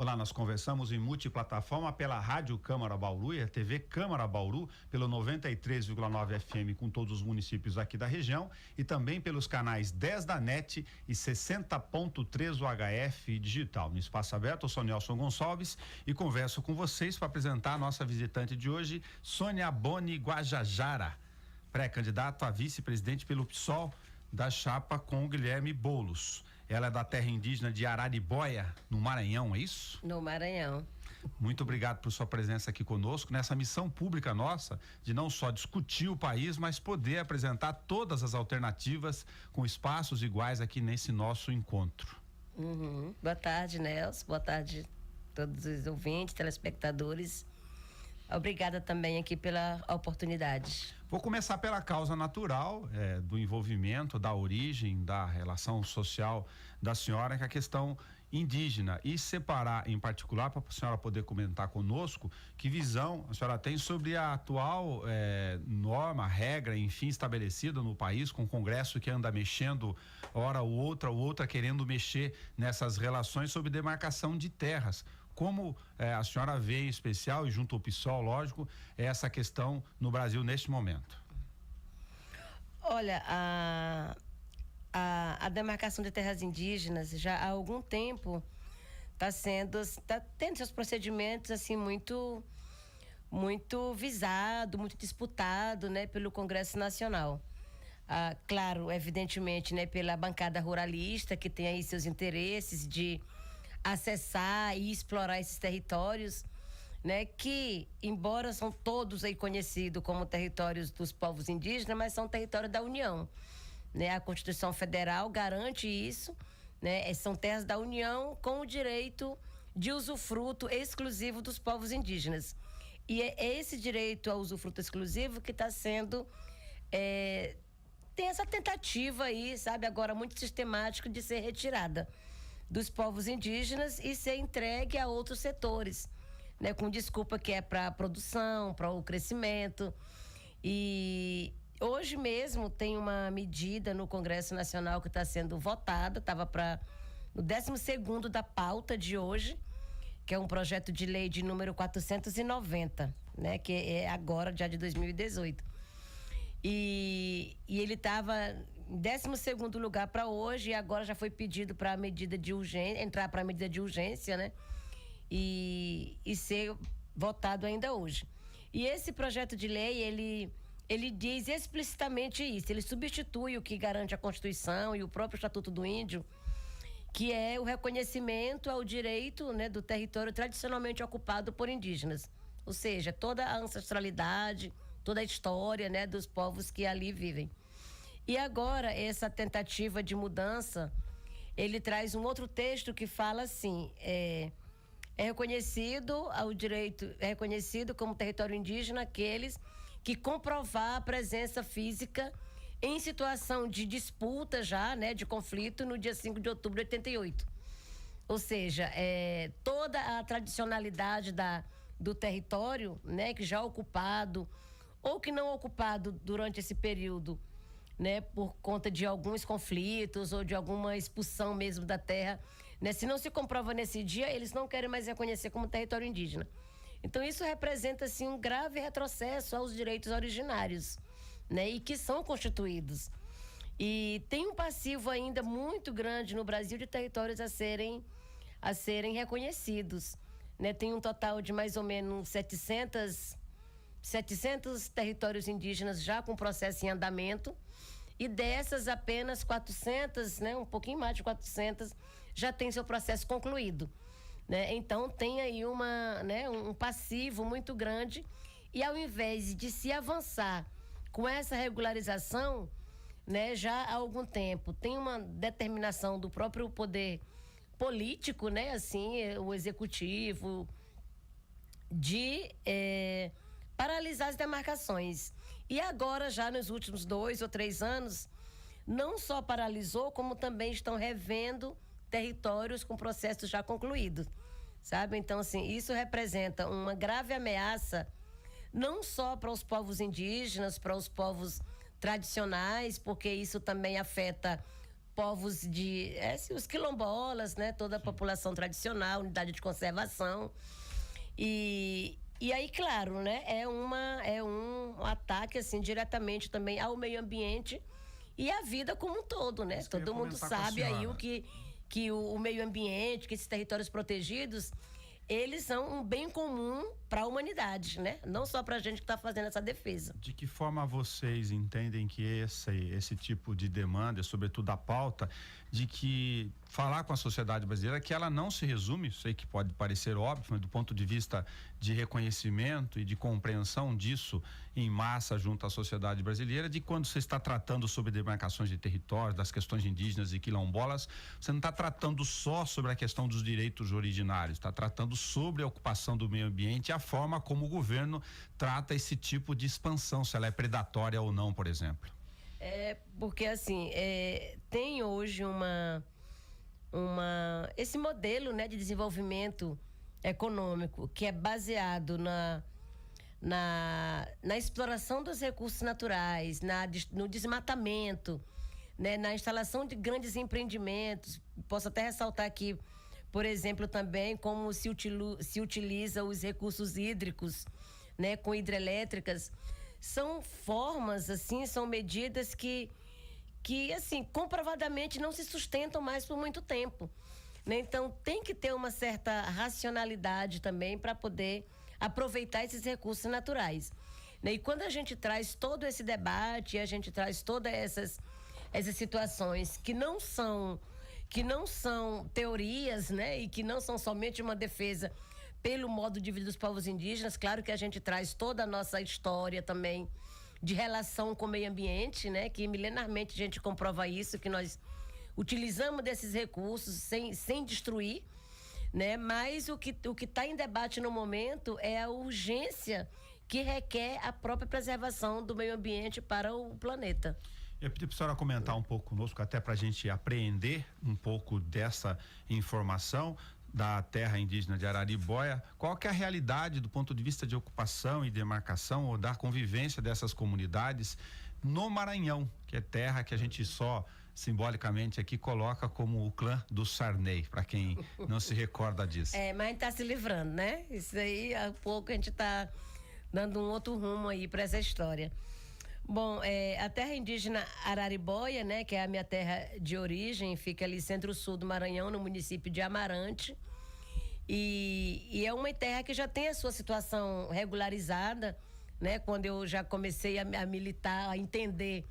Olá, nós conversamos em multiplataforma pela Rádio Câmara Bauru e a TV Câmara Bauru, pelo 93,9 FM com todos os municípios aqui da região e também pelos canais 10 da NET e 60.3 UHF digital. No Espaço Aberto, eu sou Nelson Gonçalves e converso com vocês para apresentar a nossa visitante de hoje, Sônia Boni Guajajara, pré-candidato a vice-presidente pelo PSOL da chapa com o Guilherme Boulos. Ela é da terra indígena de Araribóia, no Maranhão, é isso? No Maranhão. Muito obrigado por sua presença aqui conosco nessa missão pública nossa de não só discutir o país, mas poder apresentar todas as alternativas com espaços iguais aqui nesse nosso encontro. Boa tarde, Nelson. Boa tarde a todos os ouvintes, telespectadores. Obrigada também aqui pela oportunidade. Vou começar pela causa natural do envolvimento, da origem, da relação social da senhora, que é a questão indígena, e separar em particular, para a senhora poder comentar conosco, que visão a senhora tem sobre a atual norma, regra, enfim, estabelecida no país, com o Congresso que anda mexendo hora ou outra querendo mexer nessas relações sobre demarcação de terras. Como a senhora vê em especial, e junto ao PSOL, lógico, essa questão no Brasil neste momento? Olha, a demarcação de terras indígenas já há algum tempo está tendo seus procedimentos assim muito visado, muito disputado, né, pelo Congresso Nacional. Claro, evidentemente, né, pela bancada ruralista, que tem aí seus interesses de acessar e explorar esses territórios, né, que embora são todos aí conhecidos como territórios dos povos indígenas, mas são territórios da União, né? A Constituição Federal garante isso, né? São terras da União com o direito de usufruto exclusivo dos povos indígenas. E é esse direito ao usufruto exclusivo que está sendo tem essa tentativa aí, sabe, agora muito sistemática de ser retirada dos povos indígenas e ser entregue a outros setores, né? Com desculpa que é para a produção, para o crescimento. E hoje mesmo tem uma medida no Congresso Nacional que está sendo votada, estava no 12º da pauta de hoje, que é um projeto de lei de número 490, né? Que é agora, já de 2018. E ele estava em 12º lugar para hoje e agora já foi pedido para a medida de urgência, entrar para a medida de urgência, né? E ser votado ainda hoje. E esse projeto de lei, ele diz explicitamente isso, ele substitui o que garante a Constituição e o próprio Estatuto do Índio, que é o reconhecimento ao direito, né, do território tradicionalmente ocupado por indígenas. Ou seja, toda a ancestralidade, toda a história, né, dos povos que ali vivem. E agora, essa tentativa de mudança, ele traz um outro texto que fala assim, é reconhecido como território indígena aqueles que comprovar a presença física em situação de disputa já, né, de conflito no dia 5 de outubro de 88. Ou seja, toda a tradicionalidade do território, né, que já ocupado ou que não ocupado durante esse período, né, por conta de alguns conflitos ou de alguma expulsão mesmo da terra, né, se não se comprova nesse dia, eles não querem mais reconhecer como território indígena. Então isso representa assim um grave retrocesso aos direitos originários, né, e que são constituídos. E tem um passivo ainda muito grande no Brasil de territórios a serem reconhecidos, né? Tem um total de mais ou menos 700 territórios indígenas já com processo em andamento, e dessas apenas 400, né, um pouquinho mais de 400 já tem seu processo concluído, né? Então tem aí um passivo muito grande, e ao invés de se avançar com essa regularização, né, já há algum tempo tem uma determinação do próprio poder político, né, assim, o executivo, de paralisar as demarcações. E agora, já nos últimos 2 ou 3 anos, não só paralisou, como também estão revendo territórios com processos já concluídos, sabe? Então, assim, isso representa uma grave ameaça, não só para os povos indígenas, para os povos tradicionais, porque isso também afeta povos os quilombolas, né? Toda a população tradicional, unidade de conservação. E aí, claro, né? É um ataque, assim, diretamente também ao meio ambiente e à vida como um todo, né? Todo mundo sabe aí que o meio ambiente, que esses territórios protegidos, eles são um bem comum para a humanidade, né? Não só para a gente que está fazendo essa defesa. De que forma vocês entendem que esse tipo de demanda, sobretudo a pauta, de que falar com a sociedade brasileira que ela não se resume, sei que pode parecer óbvio, mas do ponto de vista de reconhecimento e de compreensão disso em massa junto à sociedade brasileira, de quando você está tratando sobre demarcações de territórios, das questões indígenas e quilombolas, você não está tratando só sobre a questão dos direitos originários, está tratando sobre a ocupação do meio ambiente e a forma como o governo trata esse tipo de expansão, se ela é predatória ou não, por exemplo. Porque assim, tem hoje esse modelo, né, de desenvolvimento econômico que é baseado na exploração dos recursos naturais, no desmatamento, né, na instalação de grandes empreendimentos. Posso até ressaltar aqui, por exemplo, também como se utiliza os recursos hídricos, né, com hidrelétricas. São formas, assim, são medidas que assim, comprovadamente não se sustentam mais por muito tempo, né? Então, tem que ter uma certa racionalidade também para poder aproveitar esses recursos naturais, né? E quando a gente traz todo esse debate, a gente traz todas essas situações que não são teorias, né? E que não são somente uma defesa pelo modo de vida dos povos indígenas. Claro que a gente traz toda a nossa história também de relação com o meio ambiente, né? Que milenarmente a gente comprova isso, que nós utilizamos desses recursos sem destruir, né? Mas o que está em debate no momento é a urgência que requer a própria preservação do meio ambiente para o planeta. Eu pedi para a senhora comentar um pouco conosco, até para a gente apreender um pouco dessa informação da terra indígena de Araribóia. Qual que é a realidade do ponto de vista de ocupação e demarcação ou da convivência dessas comunidades no Maranhão, que é terra que a gente só simbolicamente aqui coloca como o clã do Sarney, para quem não se recorda disso. Mas a gente tá se livrando, né? Isso aí, há pouco a gente tá dando um outro rumo aí para essa história. Bom, a terra indígena Araribóia, né, que é a minha terra de origem, fica ali centro-sul do Maranhão, no município de Amarante. E é uma terra que já tem a sua situação regularizada, né? Quando eu já comecei a militar, a entender,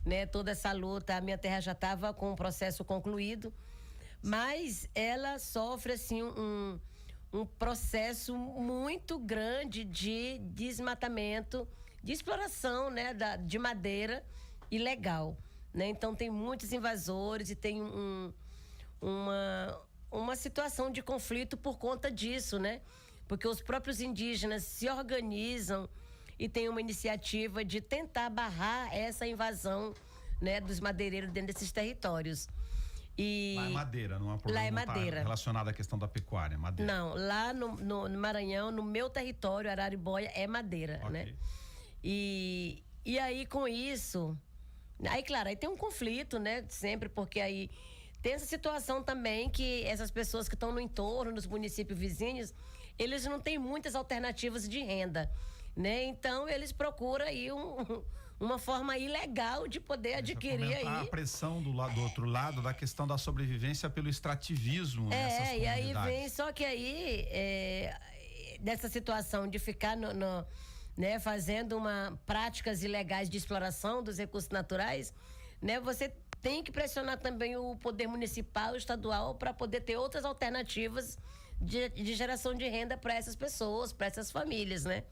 né, toda essa luta, a minha terra já estava com o processo concluído, mas ela sofre assim um processo muito grande de desmatamento, de exploração, né, de madeira ilegal, né? Então tem muitos invasores e tem uma situação de conflito por conta disso, né? Porque os próprios indígenas se organizam e têm uma iniciativa de tentar barrar essa invasão, né, dos madeireiros dentro desses territórios. Lá é madeira, não é um problema. Lá é madeira. Tá relacionado à questão da pecuária, madeira. Não, lá no Maranhão, no meu território, Araribóia, é madeira, okay, né? E aí, com isso, aí, claro, aí tem um conflito, né? Sempre, porque aí tem essa situação também que essas pessoas que estão no entorno, nos municípios vizinhos, eles não têm muitas alternativas de renda, né? Então, eles procuram aí uma forma ilegal de poder adquirir aí. A pressão do outro lado da questão da sobrevivência pelo extrativismo nessas comunidades. E aí vem, só que aí, dessa situação de ficar né, fazendo práticas ilegais de exploração dos recursos naturais, né, você tem que pressionar também o poder municipal, estadual, para poder ter outras alternativas de geração de renda para essas pessoas, para essas famílias, né?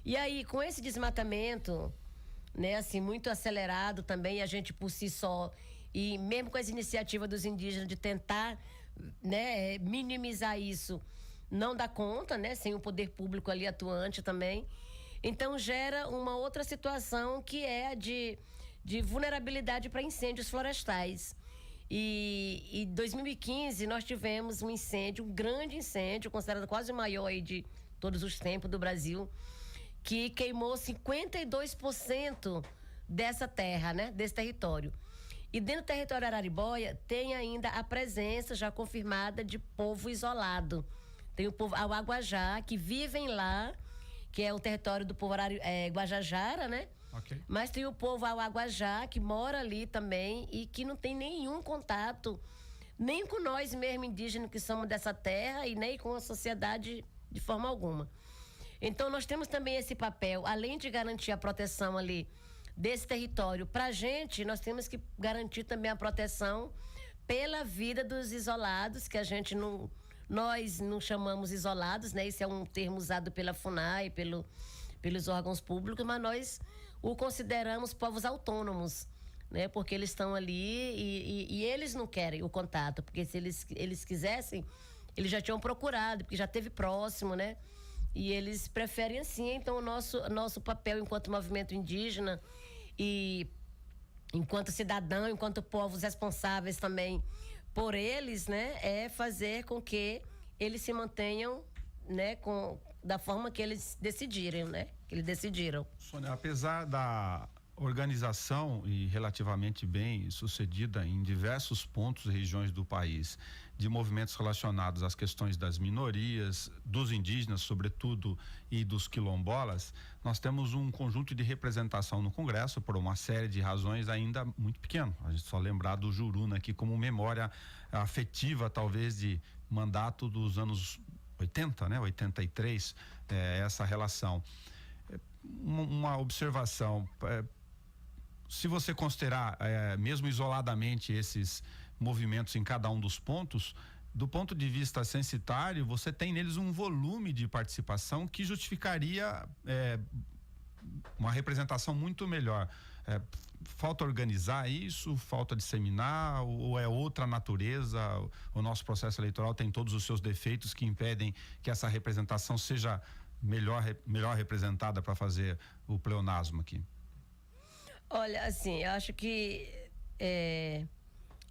E aí, com esse desmatamento, né, assim, muito acelerado também, a gente por si só, e mesmo com as iniciativas dos indígenas de tentar, né, minimizar isso, não dá conta, né, sem o poder público ali atuante também. Então gera uma outra situação que é a de vulnerabilidade para incêndios florestais. E em 2015 nós tivemos um grande incêndio, considerado quase o maior aí de todos os tempos do Brasil, que queimou 52% dessa terra, né, desse território. E dentro do território Araribóia tem ainda a presença já confirmada de povo isolado. Tem o povo Auaguajá, que vivem lá, que é o território do povo Guajajara, né? Ok. Mas tem o povo Auaguajá, que mora ali também e que não tem nenhum contato, nem com nós mesmo indígenas que somos dessa terra e nem com a sociedade de forma alguma. Então nós temos também esse papel, além de garantir a proteção ali desse território, para a gente, nós temos que garantir também a proteção pela vida dos isolados, que a gente não... Nós não chamamos isolados, né? Esse é um termo usado pela FUNAI, pelos órgãos públicos, mas nós o consideramos povos autônomos, né? Porque eles estão ali e eles não querem o contato, porque se eles quisessem, eles já tinham procurado, porque já esteve próximo, né? E eles preferem assim. Então, o nosso papel enquanto movimento indígena e enquanto cidadão, enquanto povos responsáveis também por eles, né, é fazer com que eles se mantenham, né, da forma que eles decidirem, né, que eles decidiram. Sônia, apesar da organização e relativamente bem sucedida em diversos pontos e regiões do país, de movimentos relacionados às questões das minorias, dos indígenas, sobretudo, e dos quilombolas, nós temos um conjunto de representação no Congresso por uma série de razões ainda muito pequeno. A gente só lembrar do Juruna aqui como memória afetiva, talvez, de mandato dos anos 80, né? 83, essa relação. Uma observação, se você considerar mesmo isoladamente esses movimentos em cada um dos pontos, do ponto de vista censitário, você tem neles um volume de participação que justificaria uma representação muito melhor. Falta organizar isso, falta disseminar, ou é outra natureza? O nosso processo eleitoral tem todos os seus defeitos que impedem que essa representação seja melhor representada para fazer o pleonasmo aqui. Olha, assim, eu acho que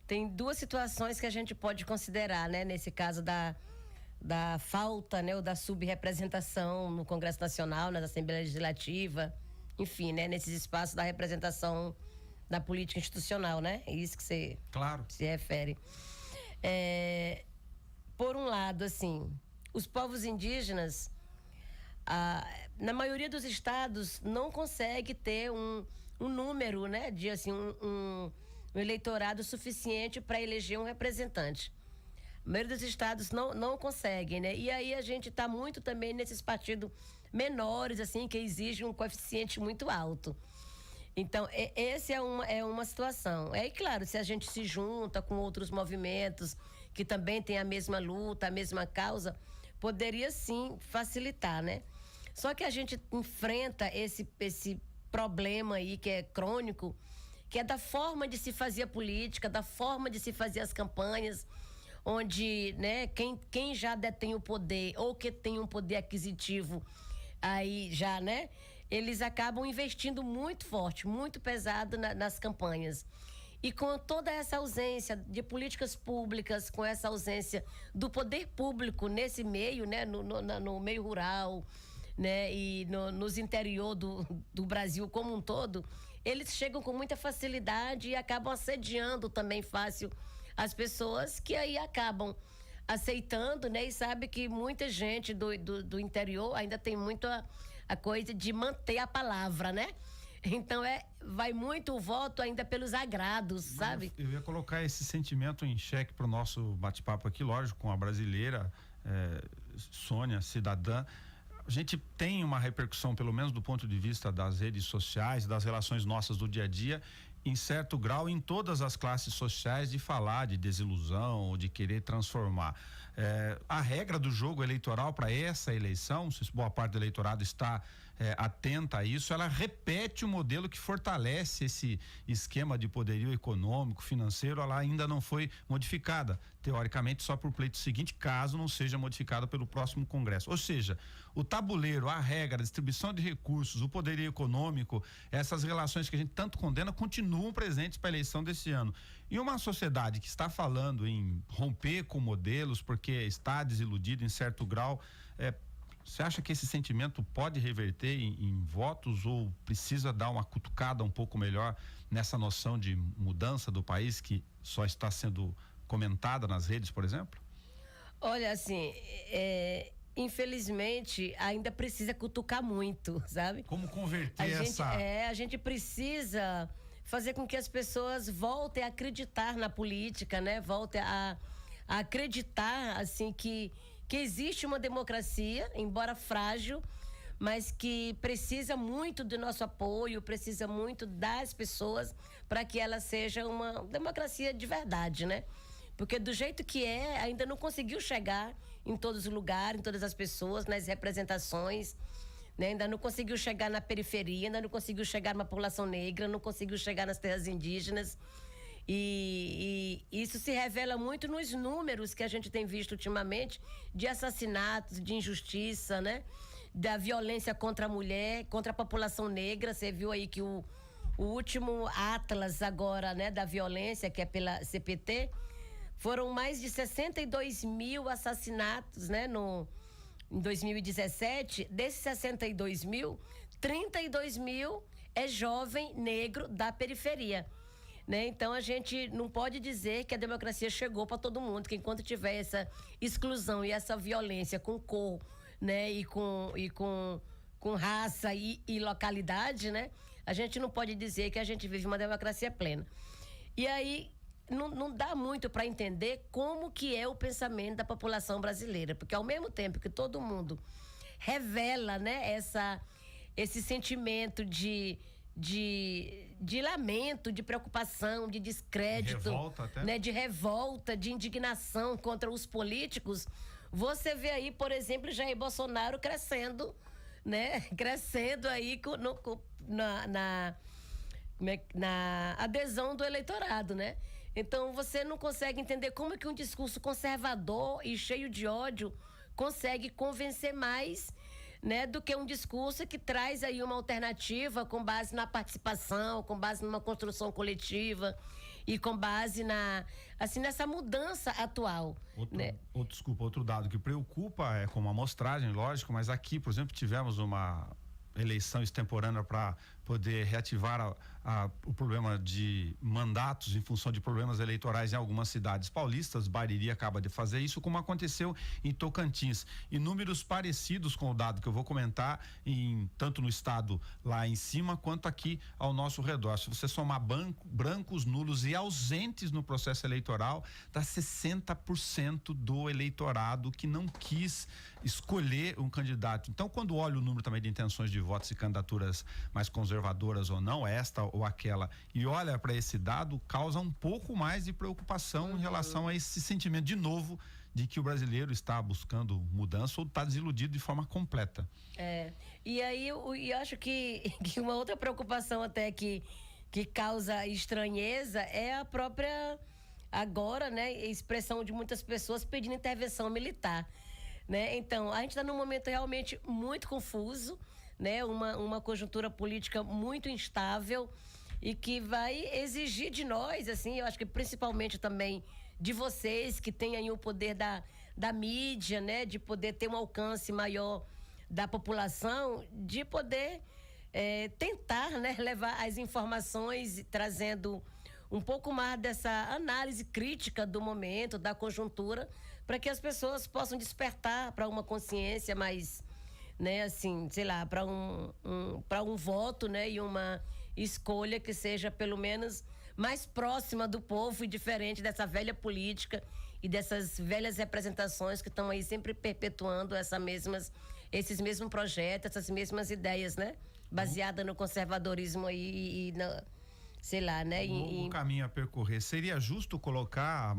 tem duas situações que a gente pode considerar, né? Nesse caso da falta, né? Ou da subrepresentação no Congresso Nacional, na Assembleia Legislativa, enfim, né? Nesses espaços da representação da política institucional, né? É isso que você se refere. Por um lado, assim, os povos indígenas, na maioria dos estados, não consegue ter um número, né? De, assim, um eleitorado suficiente para eleger um representante. A maioria dos estados não conseguem, né? E aí a gente está muito também nesses partidos menores, assim, que exigem um coeficiente muito alto. Então, esse é uma situação. E claro, se a gente se junta com outros movimentos que também têm a mesma luta, a mesma causa, poderia sim facilitar, né? Só que a gente enfrenta esse problema aí que é crônico, que é da forma de se fazer a política, da forma de se fazer as campanhas, onde, né, quem já detém o poder ou que tem um poder aquisitivo aí já, né, eles acabam investindo muito forte, muito pesado nas campanhas. E com toda essa ausência de políticas públicas, com essa ausência do poder público nesse meio, né, no meio rural, né, e nos interior do Brasil como um todo, eles chegam com muita facilidade e acabam assediando também fácil as pessoas, que aí acabam aceitando, né? E sabe que muita gente do interior ainda tem muito a coisa de manter a palavra, né? Então vai muito o voto ainda pelos agrados, sabe? Eu ia colocar esse sentimento em xeque para o nosso bate-papo aqui, lógico, com a brasileira, Sônia, cidadã. A gente tem uma repercussão, pelo menos do ponto de vista das redes sociais, das relações nossas do dia a dia, em certo grau, em todas as classes sociais, de falar de desilusão ou de querer transformar. A regra do jogo eleitoral para essa eleição, se boa parte do eleitorado está atenta a isso, ela repete o modelo que fortalece esse esquema de poderio econômico, financeiro. Ela ainda não foi modificada, teoricamente só para o pleito seguinte, caso não seja modificada pelo próximo Congresso. Ou seja, o tabuleiro, a regra, a distribuição de recursos, o poderio econômico, essas relações que a gente tanto condena continuam presentes para a eleição desse ano. E uma sociedade que está falando em romper com modelos porque está desiludida em certo grau, Você acha que esse sentimento pode reverter em votos ou precisa dar uma cutucada um pouco melhor nessa noção de mudança do país que só está sendo comentada nas redes, por exemplo? Olha, assim, infelizmente ainda precisa cutucar muito, sabe? Como converter a gente precisa fazer com que as pessoas voltem a acreditar na política, né? Voltem a acreditar, assim, que existe uma democracia, embora frágil, mas que precisa muito do nosso apoio, precisa muito das pessoas para que ela seja uma democracia de verdade, né? Porque do jeito que ainda não conseguiu chegar em todos os lugares, em todas as pessoas, nas representações, né? Ainda não conseguiu chegar na periferia, ainda não conseguiu chegar na população negra, não conseguiu chegar nas terras indígenas. E isso se revela muito nos números que a gente tem visto ultimamente de assassinatos, de injustiça, né? Da violência contra a mulher, contra a população negra. Você viu aí que o último Atlas agora, né, da violência, que é pela CPT, foram mais de 62 mil assassinatos, né, em 2017. Desses 62 mil, 32 mil é jovem negro da periferia. Né? Então a gente não pode dizer que a democracia chegou para todo mundo, que enquanto tiver essa exclusão e essa violência com cor, né, e com raça e localidade, né, a gente não pode dizer que a gente vive uma democracia plena. E aí não dá muito para entender como que é o pensamento da população brasileira, porque ao mesmo tempo que todo mundo revela, né, esse sentimento de lamento, de preocupação, de descrédito, revolta até, né, de revolta, de indignação contra os políticos. Você vê aí, por exemplo, Jair Bolsonaro crescendo, né, crescendo aí na adesão do eleitorado, né? Então você não consegue entender como é que um discurso conservador e cheio de ódio consegue convencer mais, né, do que um discurso que traz aí uma alternativa com base na participação, com base numa construção coletiva e com base nessa mudança atual. Outro dado que preocupa é como amostragem, lógico, mas aqui, por exemplo, tivemos uma eleição extemporânea para poder reativar o problema de mandatos em função de problemas eleitorais em algumas cidades paulistas. Bariri acaba de fazer isso, como aconteceu em Tocantins. E números parecidos com o dado que eu vou comentar, tanto no estado lá em cima, quanto aqui ao nosso redor. Se você somar brancos, nulos e ausentes no processo eleitoral, dá 60% do eleitorado que não quis escolher um candidato. Então, quando olha o número também de intenções de votos e candidaturas mais conservadoras ou não, esta ou aquela, e olha para esse dado, causa um pouco mais de preocupação em relação a esse sentimento de novo de que o brasileiro está buscando mudança ou está desiludido de forma completa. E aí eu acho que uma outra preocupação até que causa estranheza é a própria agora, né, expressão de muitas pessoas pedindo intervenção militar, né? Então, a gente está num momento realmente muito confuso, né? Uma conjuntura política muito instável e que vai exigir de nós, assim, eu acho que principalmente também de vocês que têm aí o poder da mídia, né? De poder ter um alcance maior da população, de poder tentar, né, levar as informações trazendo um pouco mais dessa análise crítica do momento, da conjuntura, para que as pessoas possam despertar para uma consciência mais, né, assim, sei lá, para um voto, né, e uma escolha que seja pelo menos mais próxima do povo e diferente dessa velha política e dessas velhas representações que estão aí sempre perpetuando esses mesmos projetos, essas mesmas ideias, né, baseada no conservadorismo aí e sei lá, né? O caminho a percorrer. Seria justo colocar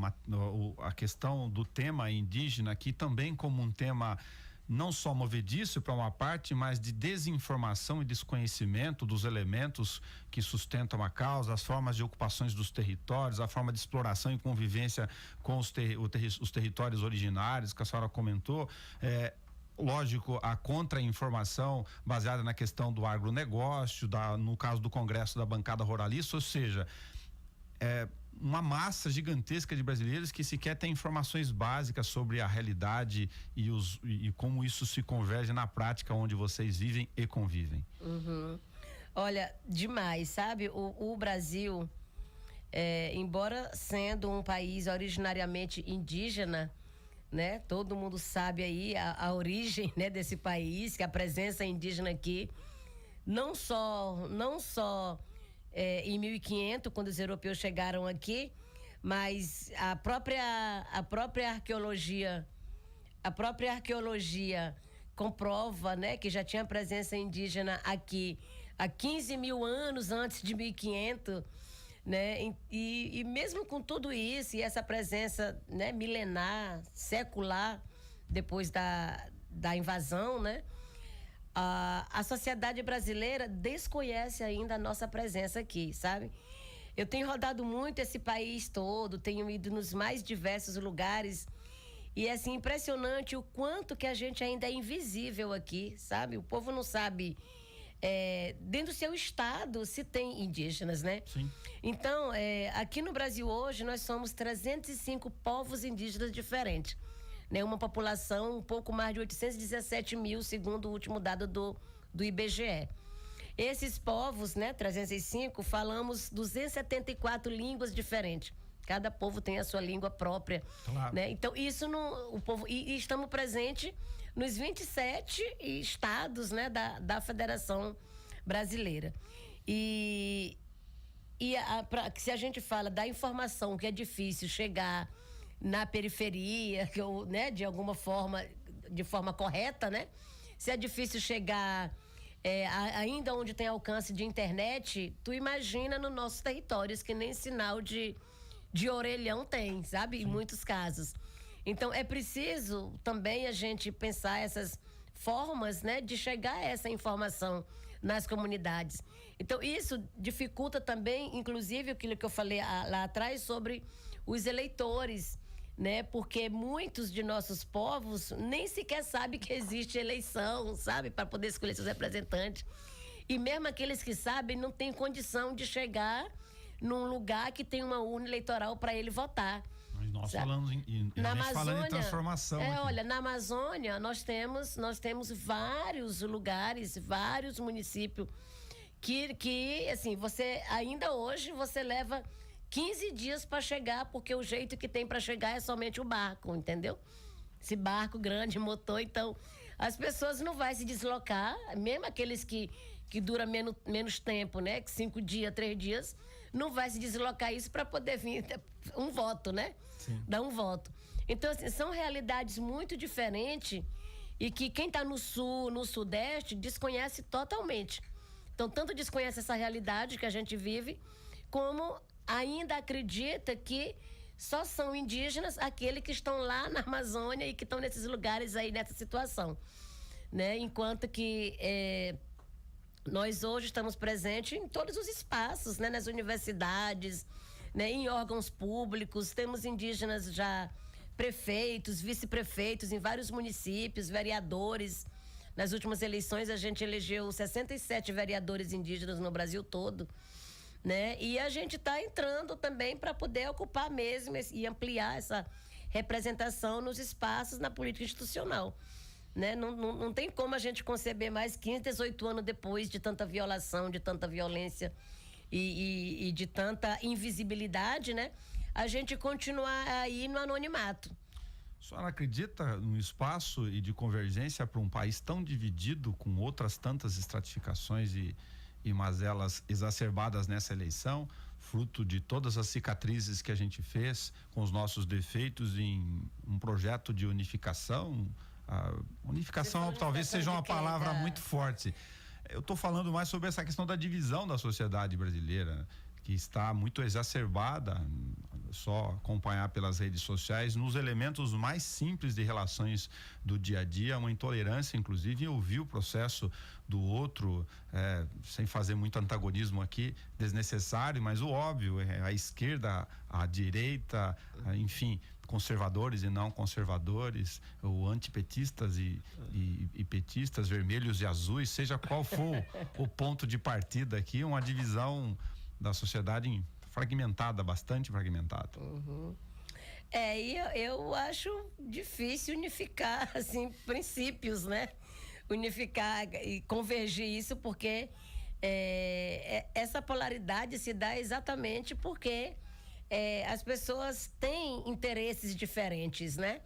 a questão do tema indígena aqui também como um tema não só movediço para uma parte, mas de desinformação e desconhecimento dos elementos que sustentam a causa, as formas de ocupações dos territórios, a forma de exploração e convivência com os territórios originários que a senhora comentou. Lógico, a contra-informação baseada na questão do agronegócio, no caso do Congresso da bancada ruralista, ou seja, uma massa gigantesca de brasileiros que sequer tem informações básicas sobre a realidade e como isso se converge na prática onde vocês vivem e convivem. Olha, demais, sabe? O Brasil, embora sendo um país originariamente indígena, né? Todo mundo sabe aí a origem, né, desse país, que a presença indígena aqui, não só em 1500, quando os europeus chegaram aqui, mas a própria arqueologia comprova, né, que já tinha presença indígena aqui há 15 mil anos antes de 1500, né? E mesmo com tudo isso e essa presença, né, milenar, secular, depois da invasão, né? A sociedade brasileira desconhece ainda a nossa presença aqui, sabe? Eu tenho rodado muito esse país todo, tenho ido nos mais diversos lugares e é assim, impressionante o quanto que a gente ainda é invisível aqui, sabe? O povo não sabe dentro do seu estado se tem indígenas, né? Sim. Então, aqui no Brasil hoje nós somos 305 povos indígenas diferentes, né? Uma população um pouco mais de 817 mil, segundo o último dado do IBGE. Esses povos, né, 305, falamos 274 línguas diferentes. Cada povo tem a sua língua própria, claro, né? Então, isso o povo e estamos presentes nos 27 estados, né, da Federação Brasileira. Se a gente fala da informação que é difícil chegar na periferia, né, de alguma forma, de forma correta, né? Se é difícil chegar ainda onde tem alcance de internet, tu imagina nos nossos territórios que nem sinal de orelhão tem, sabe? Sim. Em muitos casos. Então, é preciso também a gente pensar essas formas, né, de chegar a essa informação nas comunidades. Então, isso dificulta também, inclusive, aquilo que eu falei lá atrás sobre os eleitores, né? Porque muitos de nossos povos nem sequer sabem que existe eleição, sabe? Para poder escolher seus representantes. E mesmo aqueles que sabem não têm condição de chegar num lugar que tem uma urna eleitoral para ele votar. Mas nós falamos falando em transformação. Olha, na Amazônia nós temos vários lugares, vários municípios que assim, ainda hoje você leva 15 dias para chegar, porque o jeito que tem para chegar é somente o barco, entendeu? Esse barco grande, motor, então as pessoas não vão se deslocar, mesmo aqueles que dura menos tempo, né? Que 5 dias, 3 dias, não vai se deslocar isso para poder vir um voto, né? Sim. Dar um voto. Então, assim, são realidades muito diferentes e que quem está no sul, no sudeste, desconhece totalmente. Então, tanto desconhece essa realidade que a gente vive, como ainda acredita que só são indígenas aqueles que estão lá na Amazônia e que estão nesses lugares aí, nessa situação, né? Enquanto que nós hoje estamos presentes em todos os espaços, né? Nas universidades, né? Em órgãos públicos, temos indígenas já prefeitos, vice-prefeitos em vários municípios, vereadores. Nas últimas eleições a gente elegeu 67 vereadores indígenas no Brasil todo, né? E a gente está entrando também para poder ocupar mesmo e ampliar essa representação nos espaços na política institucional, né? Não tem como a gente conceber mais 15, 18 anos depois de tanta violação, de tanta violência e de tanta invisibilidade, né? A gente continuar aí no anonimato. A senhora acredita no espaço e de convergência para um país tão dividido, com outras tantas estratificações e mazelas exacerbadas nessa eleição, fruto de todas as cicatrizes que a gente fez com os nossos defeitos em um projeto de unificação? A unificação talvez seja uma palavra muito forte. Eu estou falando mais sobre essa questão da divisão da sociedade brasileira, que está muito exacerbada, só acompanhar pelas redes sociais, nos elementos mais simples de relações do dia a dia, uma intolerância, inclusive, em ouvir o processo do outro, sem fazer muito antagonismo aqui, desnecessário, mas o óbvio, a esquerda, a direita, enfim, conservadores e não conservadores, ou antipetistas e petistas, vermelhos e azuis, seja qual for o ponto de partida aqui, uma divisão da sociedade fragmentada, bastante fragmentada. E eu acho difícil unificar, assim, princípios, né? Unificar e convergir isso, porque essa polaridade se dá exatamente porque as pessoas têm interesses diferentes, né?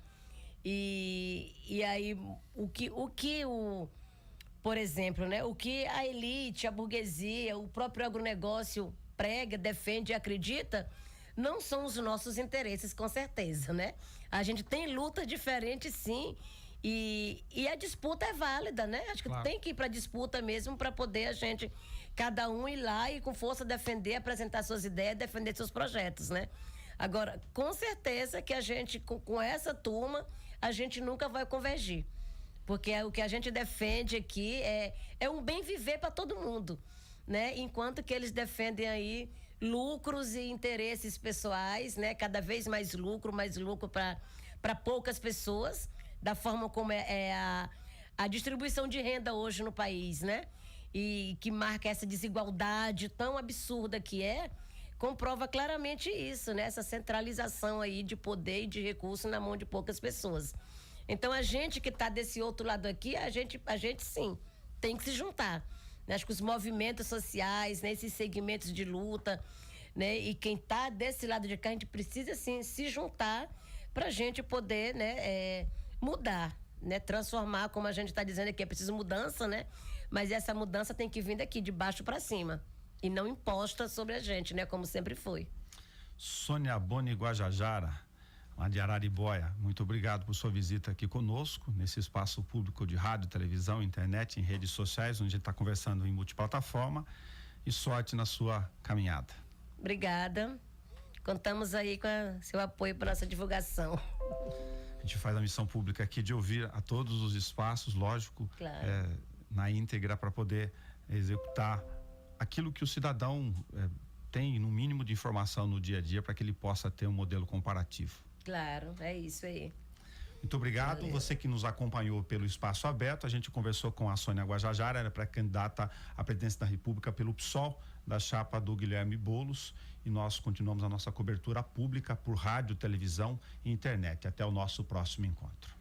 E aí, por exemplo, né? O que a elite, a burguesia, o próprio agronegócio prega, defende e acredita, não são os nossos interesses, com certeza, né? A gente tem lutas diferentes, sim, e a disputa é válida, né? Acho que Claro. tem que ir para disputa mesmo para poder a gente, cada um ir lá e com força defender, apresentar suas ideias, defender seus projetos, né? Agora, com certeza que a gente, com essa turma, a gente nunca vai convergir. Porque o que a gente defende aqui é um bem viver para todo mundo, né? Enquanto que eles defendem aí lucros e interesses pessoais, né? Cada vez mais lucro para poucas pessoas, da forma como a distribuição de renda hoje no país, né? E que marca essa desigualdade tão absurda que comprova claramente isso, né? Essa centralização aí de poder e de recurso na mão de poucas pessoas. Então, a gente que está desse outro lado aqui, a gente sim, tem que se juntar. Acho que os movimentos sociais, né, esses segmentos de luta, né, e quem está desse lado de cá, a gente precisa sim se juntar para a gente poder, né, mudar, né, transformar, como a gente está dizendo aqui, é preciso mudança, né, mas essa mudança tem que vir daqui, de baixo para cima, e não imposta sobre a gente, né, como sempre foi. Sônia Boni Guajajara, lá de Araribóia, muito obrigado por sua visita aqui conosco, nesse espaço público de rádio, televisão, internet, em redes sociais, onde a gente está conversando em multiplataforma, e sorte na sua caminhada. Obrigada. Contamos aí com seu apoio para nossa divulgação. A gente faz a missão pública aqui de ouvir a todos os espaços, lógico, claro. Na íntegra, para poder executar aquilo que o cidadão tem, no mínimo, de informação no dia a dia, para que ele possa ter um modelo comparativo. Claro, é isso aí. Muito obrigado. Valeu. Você que nos acompanhou pelo Espaço Aberto, a gente conversou com a Sônia Guajajara, ela é pré-candidata à presidência da República pelo PSOL, da chapa do Guilherme Boulos, e nós continuamos a nossa cobertura pública por rádio, televisão e internet. Até o nosso próximo encontro.